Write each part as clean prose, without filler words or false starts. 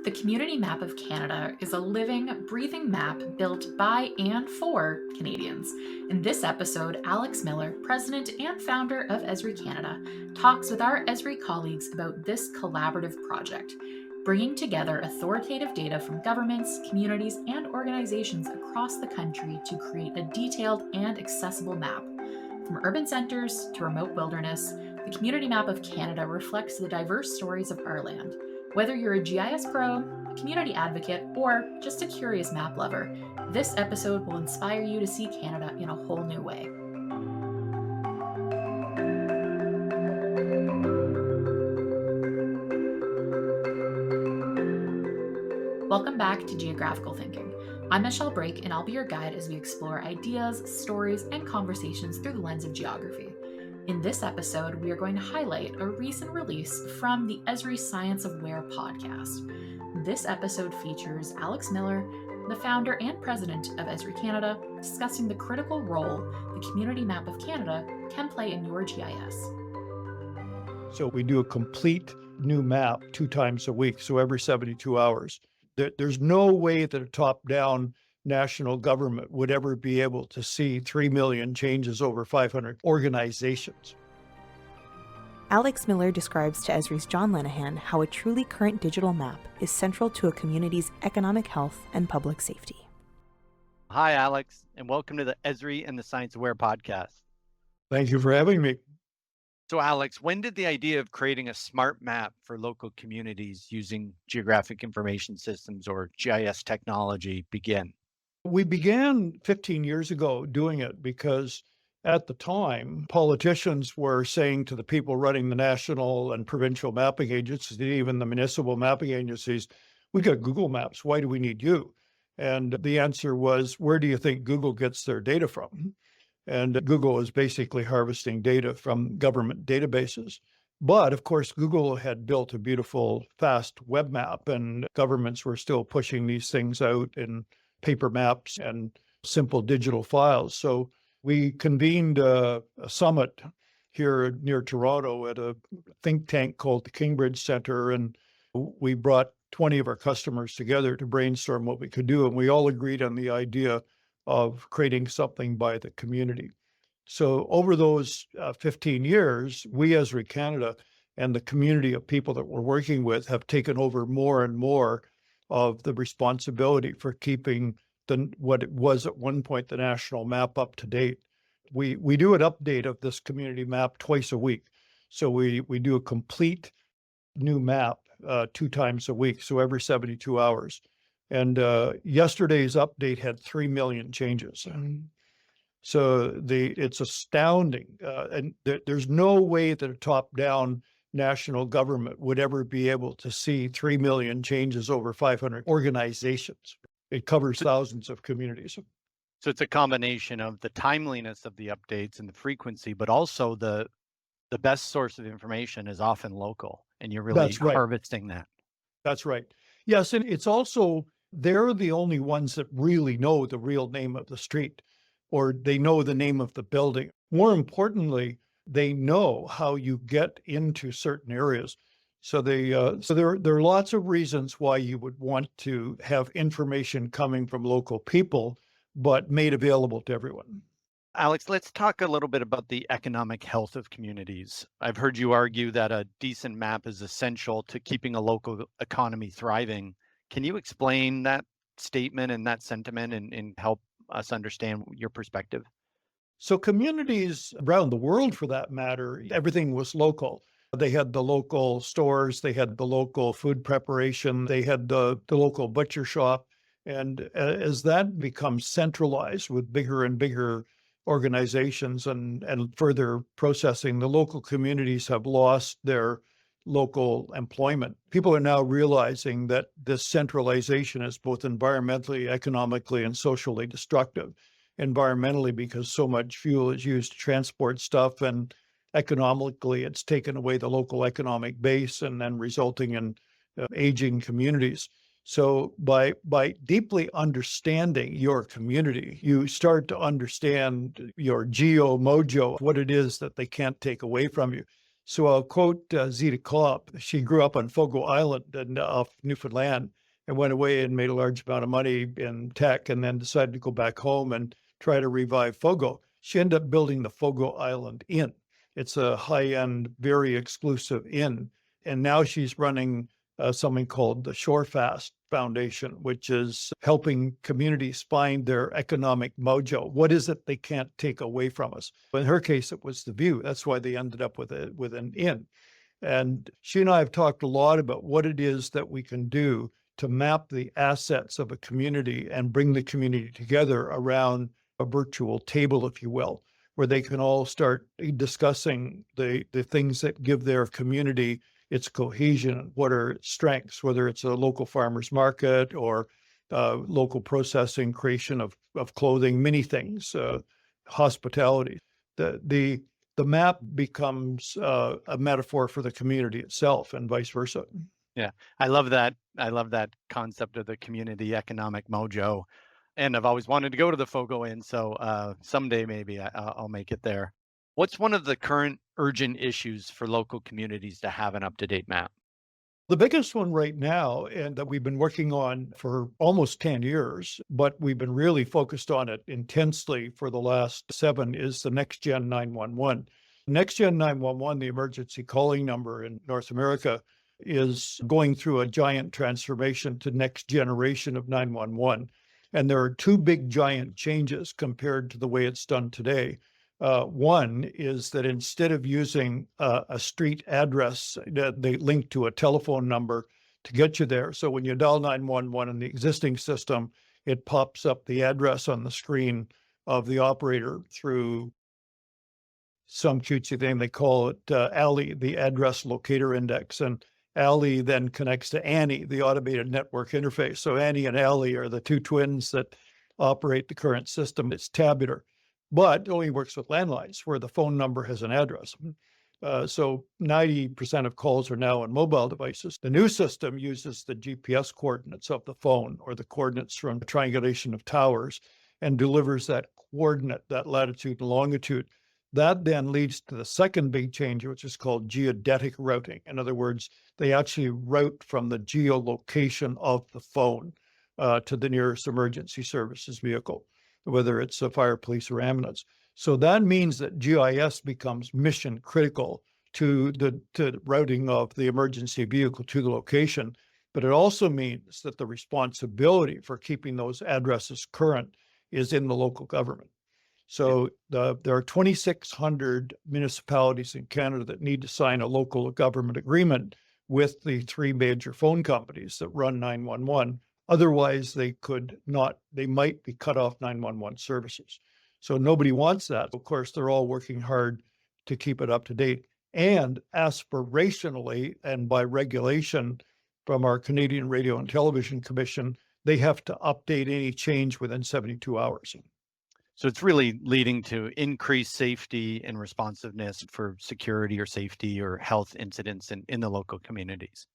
The Community Map of Canada is a living, breathing map built by and for Canadians. In this episode, Alex Miller, president and founder of Esri Canada, talks with our Esri colleagues about this collaborative project, bringing together authoritative data from governments, communities, and organizations across the country to create a detailed and accessible map. From urban centers to remote wilderness, the Community Map of Canada reflects the diverse stories of our land. Whether you're a GIS pro, a community advocate, or just a curious map lover, this episode will inspire you to see Canada in a whole new way. Welcome back to Geographical Thinking. I'm Michelle Brake, and I'll be your guide as we explore ideas, stories, and conversations through the lens of geography. In this episode, we are going to highlight a recent release from the Esri Science of Where podcast. This episode features Alex Miller, the founder and president of Esri Canada, discussing the critical role the Community Map of Canada can play in your GIS. So we do a complete new map 2 times a week, so every 72 hours. There's no way that a top-down national government would ever be able to see 3 million changes over 500 organizations. Alex Miller describes to Esri's John Lenihan how a truly current digital map is central to a community's economic health and public safety. Hi, Alex, and welcome to the Esri and the Science Aware podcast. Thank you for having me. So, Alex, when did the idea of creating a smart map for local communities using geographic information systems or GIS technology begin? We began 15 years ago doing it because at the time, politicians were saying to the people running the national and provincial mapping agencies, even the municipal mapping agencies, we got Google Maps, why do we need you? And the answer was, where do you think Google gets their data from? And Google is basically harvesting data from government databases. But of course, Google had built a beautiful, fast web map, and governments were still pushing these things out in paper maps and simple digital files. So we convened a summit here near Toronto at a think tank called the Kingbridge Center, and we brought 20 of our customers together to brainstorm what we could do, and we all agreed on the idea of creating something by the community. So over those 15 years, we, Esri Canada, and the community of people that we're working with have taken over more and more of the responsibility for keeping what it was at one point the national map up to date. We do an update of this community map twice a week. So we do a complete new map 2 times a week, so every 72 hours. And yesterday's update had 3 million changes. So it's astounding. And there's no way that a top-down national government would ever be able to see 3 million changes over 500 organizations. It covers thousands of communities. So it's a combination of the timeliness of the updates and the frequency, but also the best source of information is often local, and you're really harvesting that. That's right. Yes, and it's also, they're the only ones that really know the real name of the street, or they know the name of the building. More importantly, they know how you get into certain areas. So there are lots of reasons why you would want to have information coming from local people, but made available to everyone. Alex, let's talk a little bit about the economic health of communities. I've heard you argue that a decent map is essential to keeping a local economy thriving. Can you explain that statement and that sentiment and help us understand your perspective? So communities around the world, for that matter, everything was local. They had the local stores, they had the local food preparation, they had the local butcher shop. And as that becomes centralized with bigger and bigger organizations and further processing, the local communities have lost their local employment. People are now realizing that this centralization is both environmentally, economically, and socially destructive. Environmentally, because so much fuel is used to transport stuff, and economically, it's taken away the local economic base and then resulting in aging communities. So by deeply understanding your community, you start to understand your geo mojo, what it is that they can't take away from you. So I'll quote Zita Klopp. She grew up on Fogo Island off Newfoundland and went away and made a large amount of money in tech and then decided to go back home and try to revive Fogo. She ended up building the Fogo Island Inn. It's a high-end, very exclusive inn. And now she's running something called the Shorefast Foundation, which is helping communities find their economic mojo. What is it they can't take away from us? In her case, it was the view. That's why they ended up with an inn. And she and I have talked a lot about what it is that we can do to map the assets of a community and bring the community together around a virtual table, if you will, where they can all start discussing the things that give their community its cohesion, what are its strengths, whether it's a local farmer's market or local processing, creation of clothing, many things, hospitality. The map becomes a metaphor for the community itself and vice versa. Yeah, I love that. I love that concept of the community economic mojo. And I've always wanted to go to the Fogo Inn, so someday maybe I'll make it there. What's one of the current urgent issues for local communities to have an up-to-date map? The biggest one right now, and that we've been working on for almost 10 years, but we've been really focused on it intensely for the last 7, is the Next Gen 911. Next Gen 911, the emergency calling number in North America, is going through a giant transformation to next generation of 911. And there are 2 big giant changes compared to the way it's done today. One is that instead of using a street address, they link to a telephone number to get you there. So when you dial 911 in the existing system, it pops up the address on the screen of the operator through some cutesy thing. They call it ALI, the address locator index. And ALI then connects to ANI, the automated network interface. So ANI and ALI are the 2 twins that operate the current system. It's tabular, but it only works with landlines where the phone number has an address. So 90% of calls are now on mobile devices. The new system uses the GPS coordinates of the phone or the coordinates from the triangulation of towers and delivers that coordinate, that latitude and longitude. That then leads to the second big change, which is called geodetic routing. In other words, they actually route from the geolocation of the phone to the nearest emergency services vehicle, whether it's a fire, police, or ambulance. So that means that GIS becomes mission critical to the routing of the emergency vehicle to the location. But it also means that the responsibility for keeping those addresses current is in the local government. So there are 2,600 municipalities in Canada that need to sign a local government agreement with the 3 major phone companies that run 911. Otherwise, they might be cut off 911 services. So nobody wants that. Of course, they're all working hard to keep it up to date. And aspirationally, and by regulation from our Canadian Radio and Television Commission, they have to update any change within 72 hours. So it's really leading to increased safety and responsiveness for security or safety or health incidents in the local communities.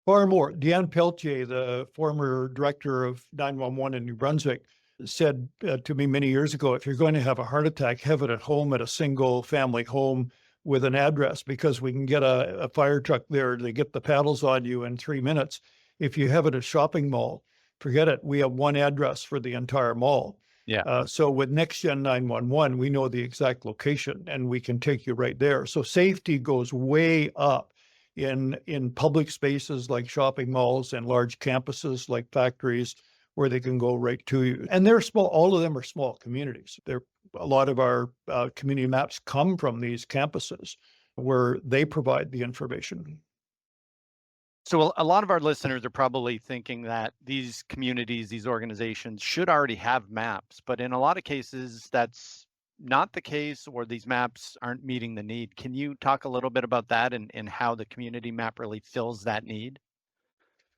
Far more. Deanne Pelletier, the former director of 911 in New Brunswick, said to me many years ago, if you're going to have a heart attack, have it at home at a single family home with an address, because we can get a fire truck there to get the paddles on you in 3 minutes. If you have it at a shopping mall, forget it. We have one address for the entire mall. Yeah. So with Next Gen 911, we know the exact location and we can take you right there. So safety goes way up in public spaces like shopping malls and large campuses like factories where they can go right to you. And they're small, all of them are small communities. A lot of our community maps come from these campuses where they provide the information. So a lot of our listeners are probably thinking that these communities, these organizations should already have maps, but in a lot of cases, that's not the case, or these maps aren't meeting the need. Can you talk a little bit about that and how the community map really fills that need?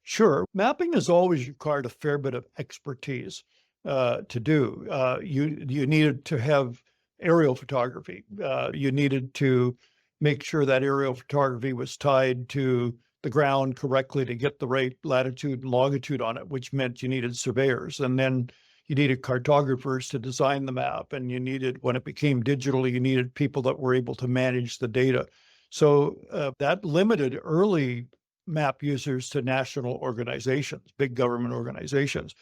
Sure. Mapping has always required a fair bit of expertise to do. You needed to have aerial photography. You needed to make sure that aerial photography was tied to the ground correctly to get the right latitude and longitude on it, which meant you needed surveyors. And then you needed cartographers to design the map. And you needed, when it became digital, you needed people that were able to manage the data. So that limited early map users to national organizations, big government organizations.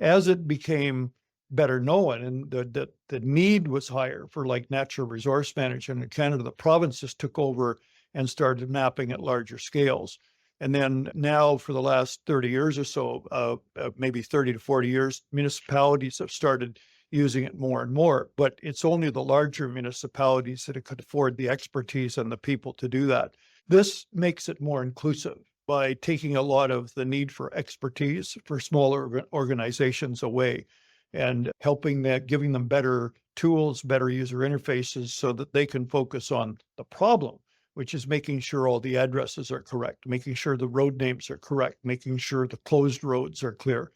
As it became better known and the need was higher for like natural resource management in Canada, the provinces took over and started mapping at larger scales. And then now for the last 30 years or so, maybe 30 to 40 years, municipalities have started using it more and more, but it's only the larger municipalities that could afford the expertise and the people to do that. This makes it more inclusive by taking a lot of the need for expertise for smaller organizations away and helping that, giving them better tools, better user interfaces so that they can focus on the problem, which is making sure all the addresses are correct, making sure the road names are correct, making sure the closed roads are clear,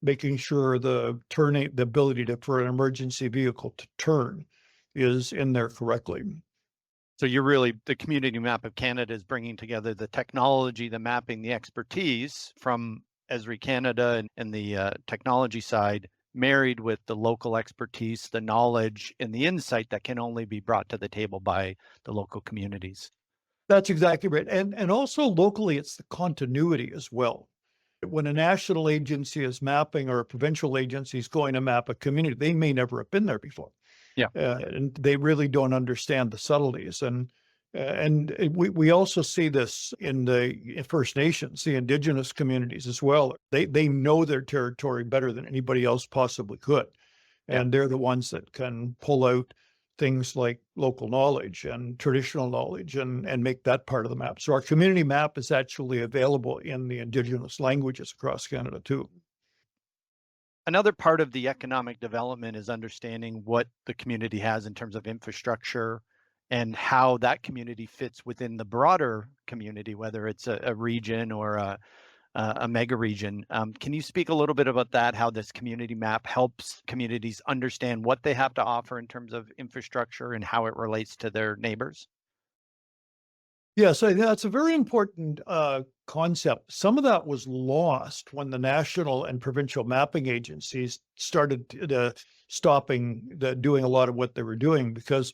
making sure the ability for an emergency vehicle to turn is in there correctly. So the Community Map of Canada is bringing together the technology, the mapping, the expertise from Esri Canada and the technology side, married with the local expertise, the knowledge, and the insight that can only be brought to the table by the local communities. That's exactly right. And also locally, it's the continuity as well. When a national agency is mapping or a provincial agency is going to map a community, they may never have been there before. Yeah. And they really don't understand the subtleties. And we also see this in the First Nations, the Indigenous communities as well. They know their territory better than anybody else possibly could. And they're the ones that can pull out things like local knowledge and traditional knowledge and make that part of the map. So our community map is actually available in the Indigenous languages across Canada too. Another part of the economic development is understanding what the community has in terms of infrastructure and how that community fits within the broader community, whether it's a region or a mega region. Can you speak a little bit about that, how this community map helps communities understand what they have to offer in terms of infrastructure and how it relates to their neighbors? Yes, that's a very important concept. Some of that was lost when the national and provincial mapping agencies started stopping doing a lot of what they were doing because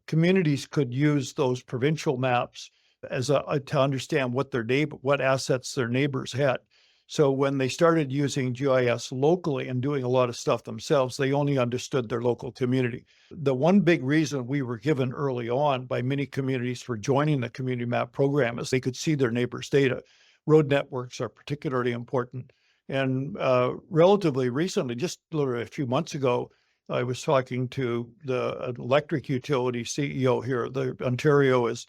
communities could use those provincial maps as to understand what assets their neighbors had. So when they started using GIS locally and doing a lot of stuff themselves, they only understood their local community. The one big reason we were given early on by many communities for joining the community map program is they could see their neighbors' data. Road networks are particularly important. And relatively recently, just literally a few months ago, I was talking to the electric utility CEO here. Ontario is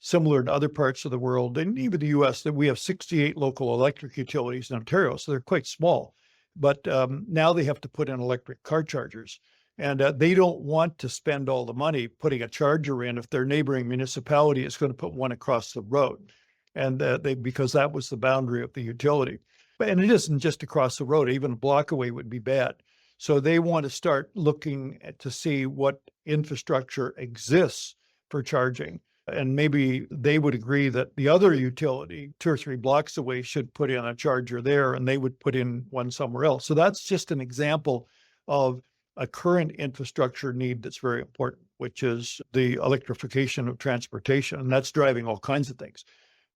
similar to other parts of the world and even the US, that we have 68 local electric utilities in Ontario, so they're quite small. But now they have to put in electric car chargers. And they don't want to spend all the money putting a charger in if their neighboring municipality is going to put one across the road. And because that was the boundary of the utility. And it isn't just across the road, even a block away would be bad. So they want to start looking to see what infrastructure exists for charging. And maybe they would agree that the other utility 2 or 3 blocks away should put in a charger there and they would put in one somewhere else. So that's just an example of a current infrastructure need that's very important, which is the electrification of transportation. And that's driving all kinds of things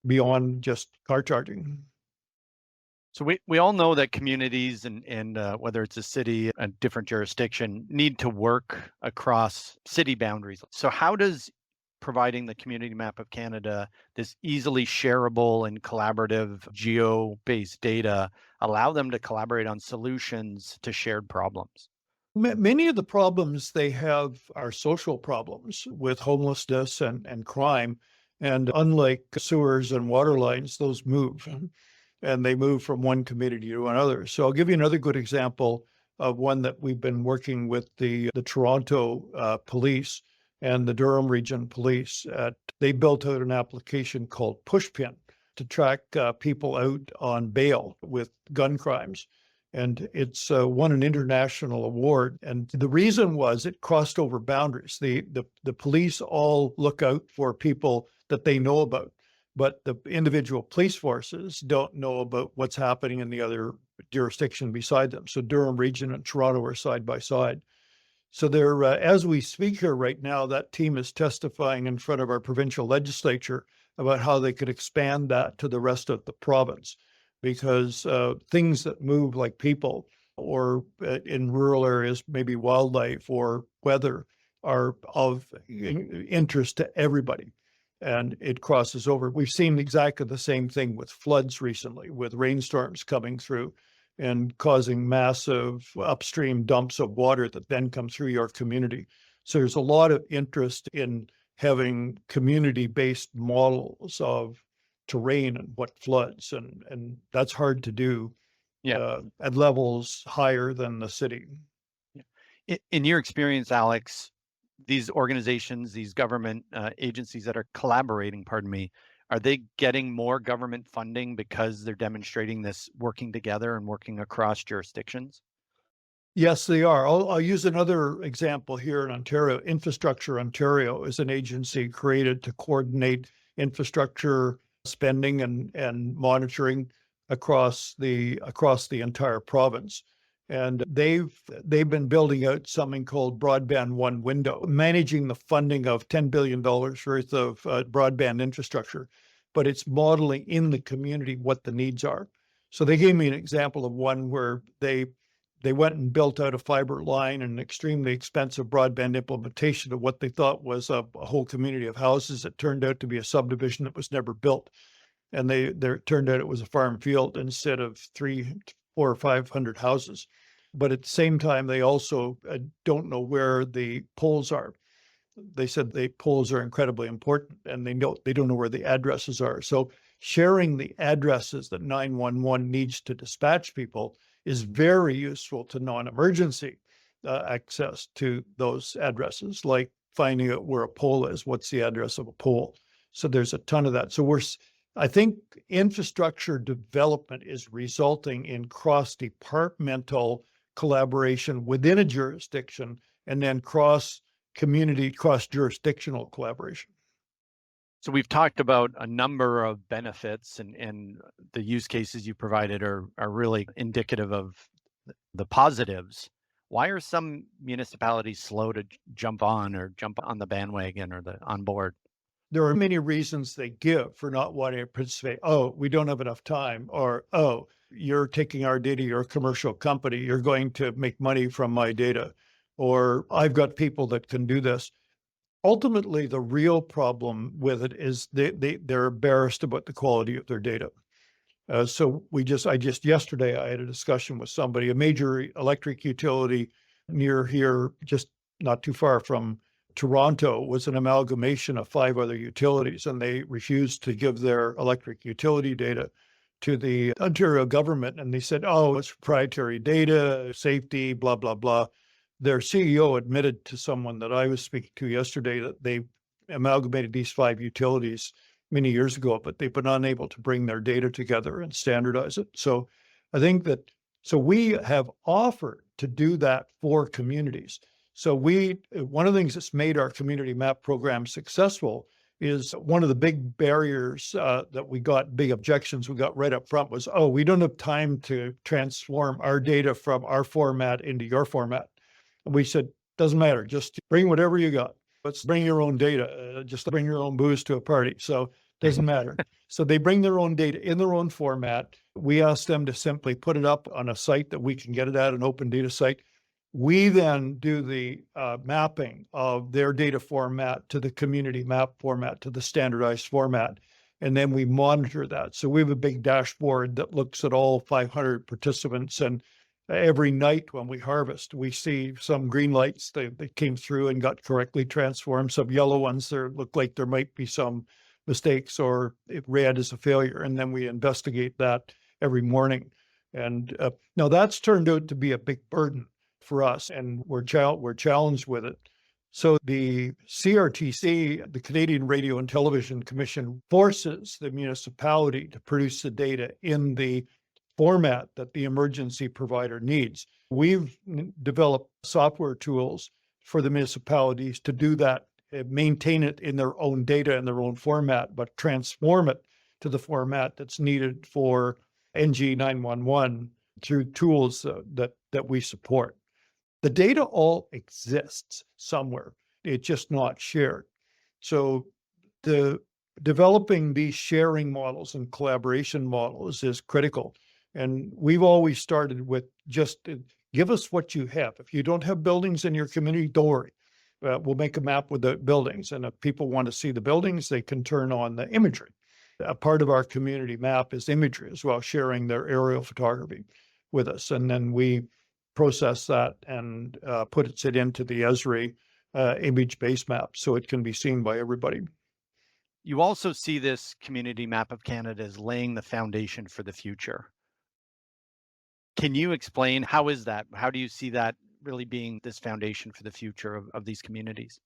beyond just car charging. So we all know that communities and whether it's a city, a different jurisdiction, need to work across city boundaries. So how does providing the Community Map of Canada, this easily shareable and collaborative geo-based data, allow them to collaborate on solutions to shared problems? Many of the problems they have are social problems with homelessness and crime. And unlike sewers and water lines, those move. And they move from one community to another. So I'll give you another good example of one that we've been working with the Toronto police and the Durham Region Police. They built out an application called Pushpin to track people out on bail with gun crimes. And it's won an international award. And the reason was it crossed over boundaries. The police all look out for people that they know about, but the individual police forces don't know about what's happening in the other jurisdiction beside them. So Durham Region and Toronto are side by side. So they're, as we speak here right now, that team is testifying in front of our provincial legislature about how they could expand that to the rest of the province, because things that move like people, or in rural areas, maybe wildlife or weather, are of interest to everybody. And it crosses over. We've seen exactly the same thing with floods recently, with rainstorms coming through and causing massive upstream dumps of water that then come through your community. So there's a lot of interest in having community-based models of terrain and what floods, and that's hard to do at levels higher than the city. In your experience, Alex, these organizations, these government agencies that are collaborating, pardon me, are they getting more government funding because they're demonstrating this working together and working across jurisdictions? Yes, they are. I'll use another example here in Ontario. Infrastructure Ontario is an agency created to coordinate infrastructure spending and monitoring across the entire province. And they've been building out something called Broadband One Window, managing the funding of $10 billion worth of broadband infrastructure, but it's modeling in the community what the needs are. So they gave me an example of one where they went and built out a fiber line and an extremely expensive broadband implementation of what they thought was a whole community of houses. It turned out to be a subdivision that was never built. And it turned out it was a farm field instead of 300, 400, or 500 houses. But at the same time, they also don't know where the poles are. They said the poles are incredibly important, and they don't know where the addresses are. So sharing the addresses that 911 needs to dispatch people is very useful to non-emergency access to those addresses, like finding out where a pole is, what's the address of a pole. So there's a ton of that. So I think infrastructure development is resulting in cross-departmental collaboration within a jurisdiction, and then cross-community, cross-jurisdictional collaboration. So we've talked about a number of benefits, and the use cases you provided are really indicative of the positives. Why are some municipalities slow to jump on the bandwagon or on board? There are many reasons they give for not wanting to participate. Oh, we don't have enough time, or, oh, you're taking our data, you're a commercial company, you're going to make money from my data, or I've got people that can do this. Ultimately, the real problem with it is they're embarrassed about the quality of their data. So yesterday, I had a discussion with somebody, a major electric utility near here, just not too far from Toronto, was an amalgamation of 5 other utilities, and they refused to give their electric utility data to the Ontario government. And they said, oh, it's proprietary data, safety, blah, blah, blah. Their CEO admitted to someone that I was speaking to yesterday that they amalgamated these 5 utilities many years ago, but they've been unable to bring their data together and standardize it. So I think so we have offered to do that for communities. So one of the things that's made our community map program successful is one of the big barriers that we got, big objections we got right up front was, oh, we don't have time to transform our data from our format into your format. And we said, doesn't matter, just bring whatever you got. Let's bring your own data, just bring your own booze to a party. So doesn't matter. So they bring their own data in their own format. We ask them to simply put it up on a site that we can get it at, an open data site. We then do the mapping of their data format to the community map format, to the standardized format, and then we monitor that. So we have a big dashboard that looks at all 500 participants, and every night when we harvest, we see some green lights that came through and got correctly transformed, some yellow ones that look like there might be some mistakes, or if red is a failure, and then we investigate that every morning. And now that's turned out to be a big burden for us, and we're challenged with it. So the CRTC, the Canadian Radio and Television Commission, forces the municipality to produce the data in the format that the emergency provider needs. We've developed software tools for the municipalities to do that, maintain it in their own data in their own format, but transform it to the format that's needed for NG 911 through tools that we support. The data all exists somewhere. It's just not shared. So the developing these sharing models and collaboration models is critical. And we've always started with just give us what you have. If you don't have buildings in your community, don't worry. We'll make a map with the buildings. And if people want to see the buildings, they can turn on the imagery. A part of our community map is imagery as well, sharing their aerial photography with us. And then we process that and put it into the Esri image base map so it can be seen by everybody. You also see this community map of Canada as laying the foundation for the future. Can you explain how is that? How do you see that really being this foundation for the future of these communities?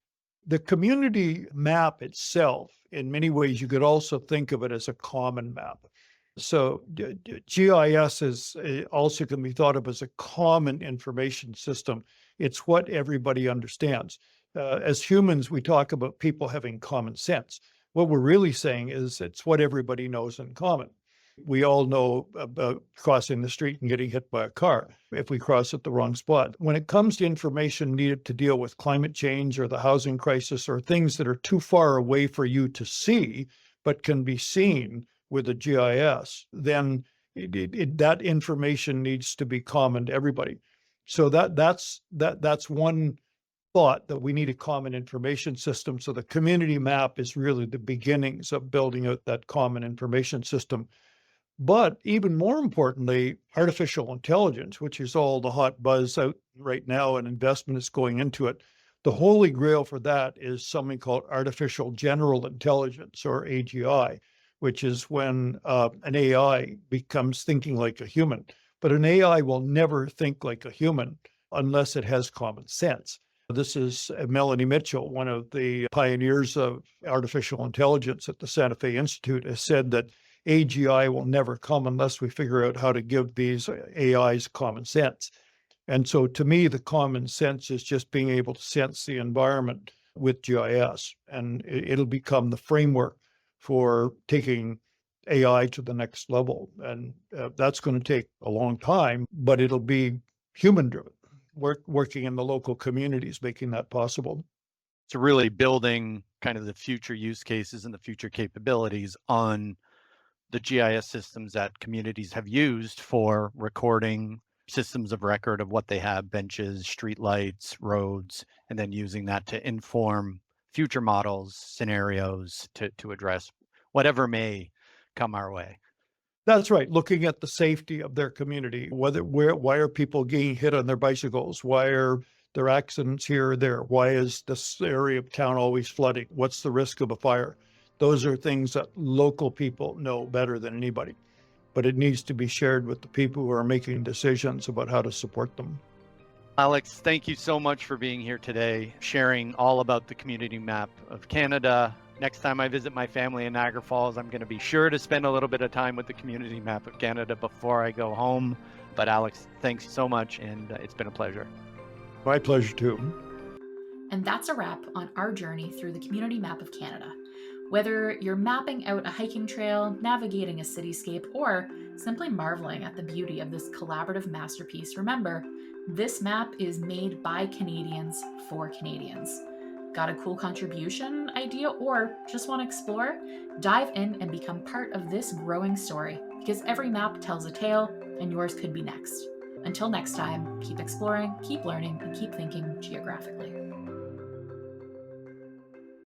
The community map itself, in many ways, you could also think of it as a common map. So GIS is also can be thought of as a common information system. It's what everybody understands. As humans, we talk about people having common sense. What we're really saying is it's what everybody knows in common. We all know about crossing the street and getting hit by a car if we cross at the wrong spot. When it comes to information needed to deal with climate change or the housing crisis or things that are too far away for you to see, but can be seen with a GIS, then that information needs to be common to everybody. So that's one thought, that we need a common information system. So the community map is really the beginnings of building out that common information system. But even more importantly, artificial intelligence, which is all the hot buzz out right now and investment is going into it. The holy grail for that is something called artificial general intelligence, or AGI, which is when an AI becomes thinking like a human. But an AI will never think like a human unless it has common sense. This is Melanie Mitchell, one of the pioneers of artificial intelligence at the Santa Fe Institute, has said that AGI will never come unless we figure out how to give these AIs common sense. And so to me, the common sense is just being able to sense the environment with GIS, and it'll become the framework for taking AI to the next level. And that's going to take a long time, but it'll be human driven, working in the local communities, making that possible. So really building kind of the future use cases and the future capabilities on the GIS systems that communities have used for recording systems of record of what they have, benches, streetlights, roads, and then using that to inform future models, scenarios to address whatever may come our way. That's right. Looking at the safety of their community, why are people getting hit on their bicycles? Why are there accidents here or there? Why is this area of town always flooding? What's the risk of a fire? Those are things that local people know better than anybody, but it needs to be shared with the people who are making decisions about how to support them. Alex, thank you so much for being here today, sharing all about the community map of Canada. Next time I visit my family in Niagara Falls, I'm going to be sure to spend a little bit of time with the community map of Canada before I go home. But Alex, thanks so much, and it's been a pleasure. My pleasure too. And that's a wrap on our journey through the community map of Canada. Whether you're mapping out a hiking trail, navigating a cityscape, or simply marveling at the beauty of this collaborative masterpiece, remember, this map is made by Canadians for Canadians. Got a cool contribution idea or just want to explore? Dive in and become part of this growing story, because every map tells a tale and yours could be next. Until next time, keep exploring, keep learning, and keep thinking geographically.